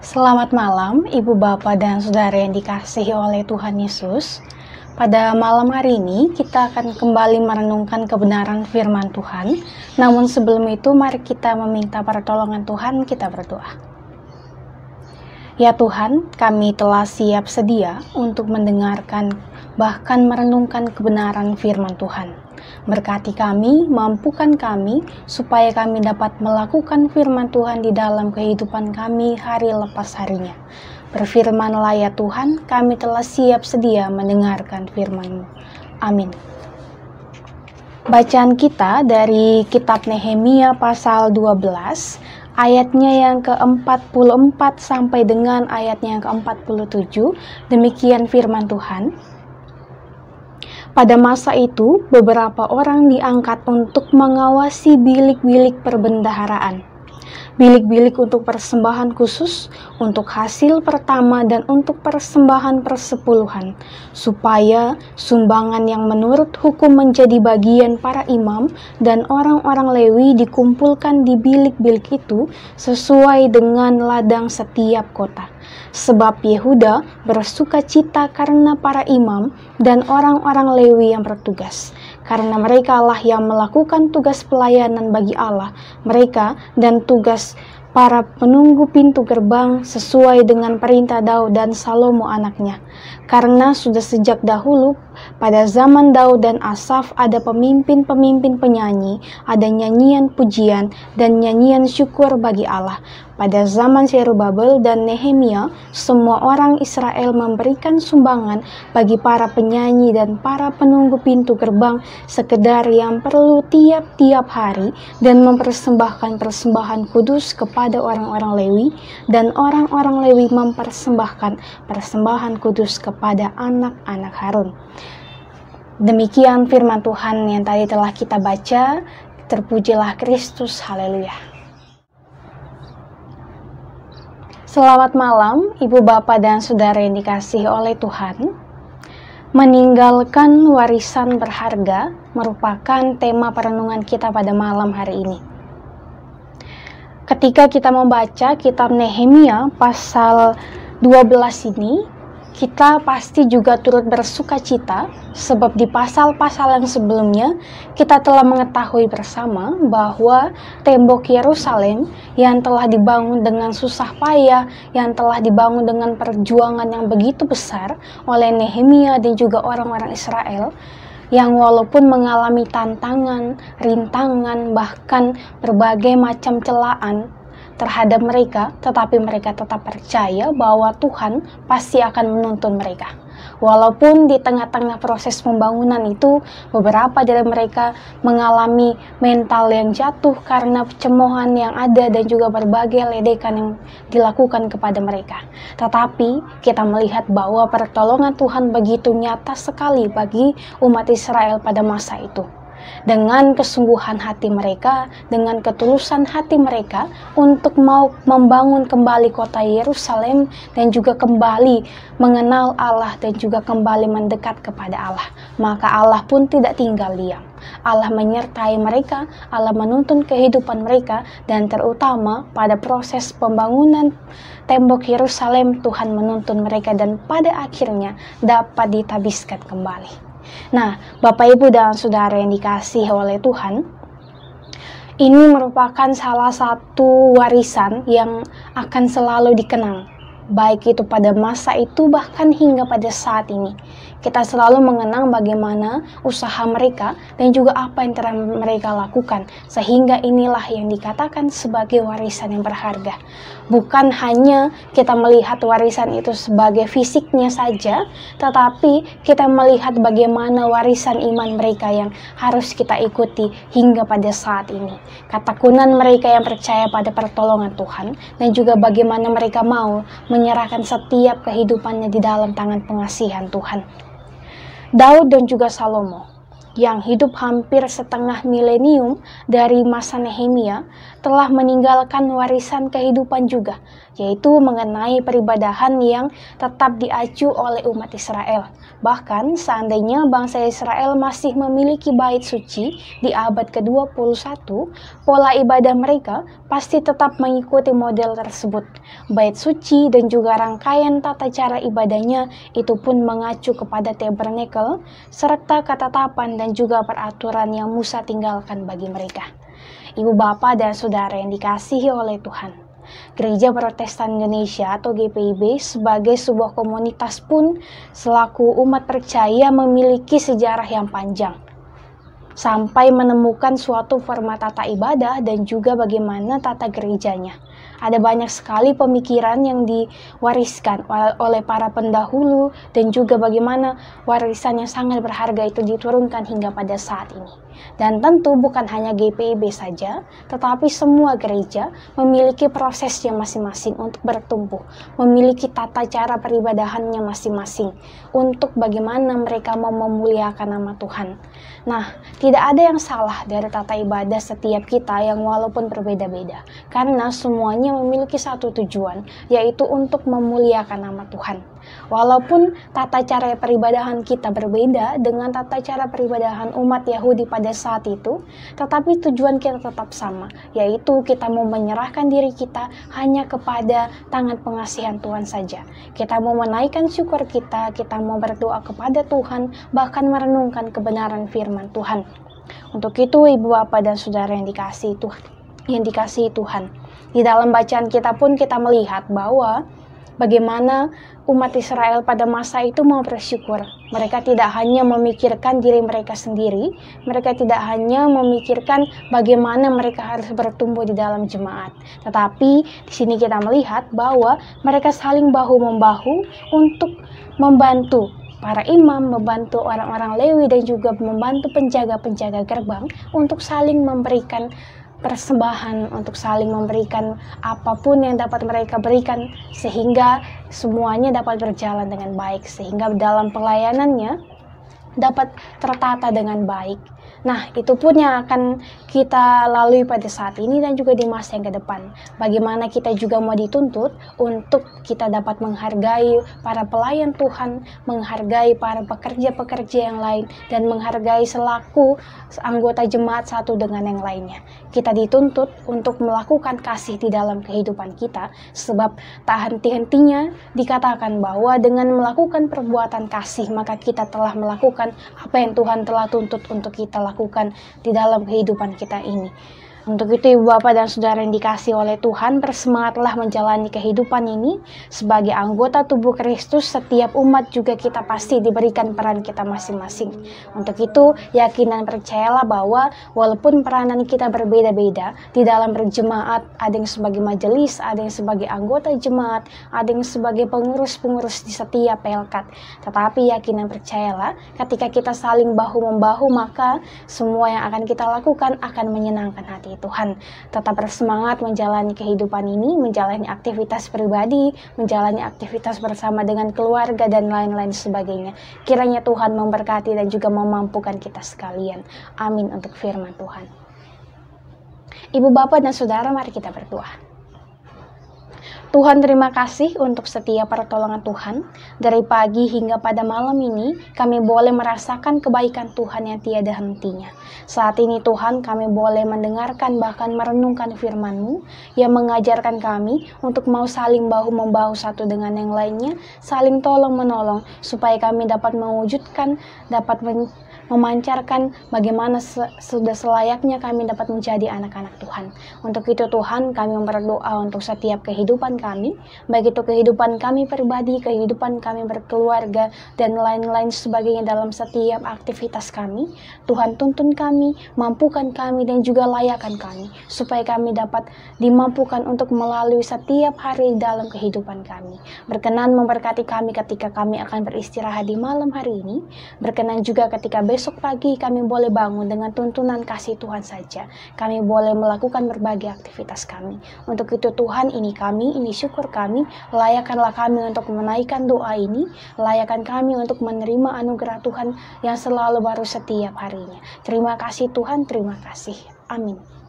Selamat malam, Ibu Bapak dan Saudara yang dikasihi oleh Tuhan Yesus. Pada malam hari ini kita akan kembali merenungkan kebenaran firman Tuhan. Namun sebelum itu mari kita meminta pertolongan Tuhan, kita berdoa. Ya Tuhan, kami telah siap sedia untuk mendengarkan bahkan merenungkan kebenaran firman Tuhan. Berkati kami, mampukan kami, supaya kami dapat melakukan firman Tuhan di dalam kehidupan kami hari lepas harinya. Berfirmanlah ya Tuhan, kami telah siap sedia mendengarkan firman-Mu. Amin. Bacaan kita dari kitab Nehemia pasal 12, ayatnya yang ke-44 sampai dengan ayatnya yang ke-47, demikian firman Tuhan. Pada masa itu, beberapa orang diangkat untuk mengawasi bilik-bilik perbendaharaan. Bilik-bilik untuk persembahan khusus, untuk hasil pertama dan untuk persembahan persepuluhan, supaya sumbangan yang menurut hukum menjadi bagian para imam dan orang-orang Lewi dikumpulkan di bilik-bilik itu sesuai dengan ladang setiap kota. Sebab Yehuda bersuka cita karena para imam dan orang-orang Lewi yang bertugas, karena mereka lah yang melakukan tugas pelayanan bagi Allah mereka dan tugas para penunggu pintu gerbang sesuai dengan perintah Daud dan Salomo anaknya. Karena sudah sejak dahulu pada zaman Daud dan Asaf ada pemimpin-pemimpin penyanyi, ada nyanyian pujian dan nyanyian syukur bagi Allah. Pada zaman Zerubabel dan Nehemia, semua orang Israel memberikan sumbangan bagi para penyanyi dan para penunggu pintu gerbang sekedar yang perlu tiap-tiap hari dan mempersembahkan persembahan kudus kepada orang-orang Lewi, dan orang-orang Lewi mempersembahkan persembahan kudus kepada anak-anak Harun. Demikian firman Tuhan yang tadi telah kita baca. Terpujilah Kristus, haleluya. Selamat malam, Ibu Bapak dan Saudara yang dikasihi oleh Tuhan. Meninggalkan warisan berharga merupakan tema perenungan kita pada malam hari ini. Ketika kita membaca kitab Nehemia pasal 12 ini, kita pasti juga turut bersuka cita, sebab di pasal-pasal yang sebelumnya kita telah mengetahui bersama bahwa tembok Yerusalem yang telah dibangun dengan susah payah, yang telah dibangun dengan perjuangan yang begitu besar oleh Nehemia dan juga orang-orang Israel, yang walaupun mengalami tantangan, rintangan, bahkan berbagai macam celaan terhadap mereka, tetapi mereka tetap percaya bahwa Tuhan pasti akan menuntun mereka. Walaupun di tengah-tengah proses pembangunan itu, beberapa dari mereka mengalami mental yang jatuh karena cemoohan yang ada dan juga berbagai ledekan yang dilakukan kepada mereka. Tetapi kita melihat bahwa pertolongan Tuhan begitu nyata sekali bagi umat Israel pada masa itu. Dengan kesungguhan hati mereka, dengan ketulusan hati mereka untuk mau membangun kembali kota Yerusalem dan juga kembali mengenal Allah dan juga kembali mendekat kepada Allah, maka Allah pun tidak tinggal diam. Allah menyertai mereka, Allah menuntun kehidupan mereka, dan terutama pada proses pembangunan tembok Yerusalem, Tuhan menuntun mereka dan pada akhirnya dapat ditabiskan kembali. Nah, Bapak Ibu dan Saudara yang dikasihi oleh Tuhan, ini merupakan salah satu warisan yang akan selalu dikenang, baik itu pada masa itu bahkan hingga pada saat ini. Kita selalu mengenang bagaimana usaha mereka dan juga apa yang telah mereka lakukan, sehingga inilah yang dikatakan sebagai warisan yang berharga. Bukan hanya kita melihat warisan itu sebagai fisiknya saja, tetapi kita melihat bagaimana warisan iman mereka yang harus kita ikuti hingga pada saat ini. Ketekunan mereka yang percaya pada pertolongan Tuhan, dan juga bagaimana mereka mau menyerahkan setiap kehidupannya di dalam tangan pengasihan Tuhan. Daud dan juga Salomo, yang hidup hampir setengah milenium dari masa Nehemia telah meninggalkan warisan kehidupan juga, yaitu mengenai peribadahan yang tetap diacu oleh umat Israel. Bahkan seandainya bangsa Israel masih memiliki bait suci di abad ke-21, pola ibadah mereka pasti tetap mengikuti model tersebut. Bait suci dan juga rangkaian tata cara ibadahnya itu pun mengacu kepada tabernakel serta ketetapan dan juga peraturan yang Musa tinggalkan bagi mereka. Ibu bapak dan saudara yang dikasihi oleh Tuhan, Gereja Protestan Indonesia atau GPIB sebagai sebuah komunitas pun selaku umat percaya memiliki sejarah yang panjang sampai menemukan suatu format tata ibadah dan juga bagaimana tata gerejanya. Ada banyak sekali pemikiran yang diwariskan oleh para pendahulu dan juga bagaimana warisan yang sangat berharga itu diturunkan hingga pada saat ini. Dan tentu bukan hanya GPIB saja, tetapi semua gereja memiliki prosesnya masing-masing untuk bertumbuh, memiliki tata cara peribadahannya masing-masing untuk bagaimana mereka mau memuliakan nama Tuhan. Nah, tidak ada yang salah dari tata ibadah setiap kita yang walaupun berbeda-beda, karena semuanya memiliki satu tujuan, yaitu untuk memuliakan nama Tuhan. Walaupun tata cara peribadahan kita berbeda dengan tata cara peribadahan umat Yahudi pada saat itu, tetapi tujuan kita tetap sama, yaitu kita mau menyerahkan diri kita hanya kepada tangan pengasihan Tuhan saja. Kita mau menaikkan syukur kita mau berdoa kepada Tuhan, bahkan merenungkan kebenaran firman Tuhan. Untuk itu, ibu bapak dan saudara yang dikasihi Tuhan, di dalam bacaan kita pun kita melihat bahwa bagaimana umat Israel pada masa itu mau bersyukur. Mereka tidak hanya memikirkan diri mereka sendiri, mereka tidak hanya memikirkan bagaimana mereka harus bertumbuh di dalam jemaat. Tetapi di sini kita melihat bahwa mereka saling bahu-membahu untuk membantu para imam, membantu orang-orang Lewi dan juga membantu penjaga-penjaga gerbang untuk saling memberikan persembahan, untuk saling memberikan apapun yang dapat mereka berikan sehingga semuanya dapat berjalan dengan baik, sehingga dalam pelayanannya dapat tertata dengan baik. Nah, itu pun yang akan kita lalui pada saat ini dan juga di masa yang ke depan. Bagaimana kita juga mau dituntut untuk kita dapat menghargai para pelayan Tuhan, menghargai para pekerja-pekerja yang lain, dan menghargai selaku anggota jemaat satu dengan yang lainnya. Kita dituntut untuk melakukan kasih di dalam kehidupan kita, sebab tak henti-hentinya dikatakan bahwa dengan melakukan perbuatan kasih, maka kita telah melakukan apa yang Tuhan telah tuntut untuk kita lakukan di dalam kehidupan kita ini. Untuk itu ibu bapak dan saudara yang dikasihi oleh Tuhan, bersemangatlah menjalani kehidupan ini sebagai anggota tubuh Kristus. Setiap umat juga kita pasti diberikan peran kita masing-masing. Untuk itu yakin dan percayalah bahwa walaupun peranan kita berbeda-beda di dalam berjemaat, ada yang sebagai majelis, ada yang sebagai anggota jemaat, ada yang sebagai pengurus-pengurus di setiap pelkat, tetapi yakin dan percayalah ketika kita saling bahu-membahu, maka semua yang akan kita lakukan akan menyenangkan hati Tuhan. Tetap bersemangat menjalani kehidupan ini, menjalani aktivitas pribadi, menjalani aktivitas bersama dengan keluarga dan lain-lain sebagainya. Kiranya Tuhan memberkati dan juga memampukan kita sekalian. Amin untuk firman Tuhan. Ibu bapak dan saudara, mari kita berdoa. Tuhan, terima kasih untuk setiap pertolongan Tuhan. Dari pagi hingga pada malam ini, kami boleh merasakan kebaikan Tuhan yang tiada hentinya. Saat ini Tuhan, kami boleh mendengarkan bahkan merenungkan firman-Mu yang mengajarkan kami untuk mau saling bahu-membahu satu dengan yang lainnya, saling tolong-menolong, supaya kami dapat mewujudkan, dapat memancarkan bagaimana sudah selayaknya kami dapat menjadi anak-anak Tuhan. Untuk itu Tuhan, kami berdoa untuk setiap kehidupan kami, baik itu kehidupan kami pribadi, kehidupan kami berkeluarga, dan lain-lain sebagainya dalam setiap aktivitas kami. Tuhan, tuntun kami, mampukan kami, dan juga layakkan kami, supaya kami dapat dimampukan untuk melalui setiap hari dalam kehidupan kami. Berkenan memberkati kami ketika kami akan beristirahat di malam hari ini, berkenan juga ketika besok besok pagi kami boleh bangun dengan tuntunan kasih Tuhan saja. Kami boleh melakukan berbagai aktivitas kami. Untuk itu Tuhan, ini kami, ini syukur kami, layakkanlah kami untuk menaikkan doa ini, layakkan kami untuk menerima anugerah Tuhan yang selalu baru setiap harinya. Terima kasih Tuhan, terima kasih. Amin.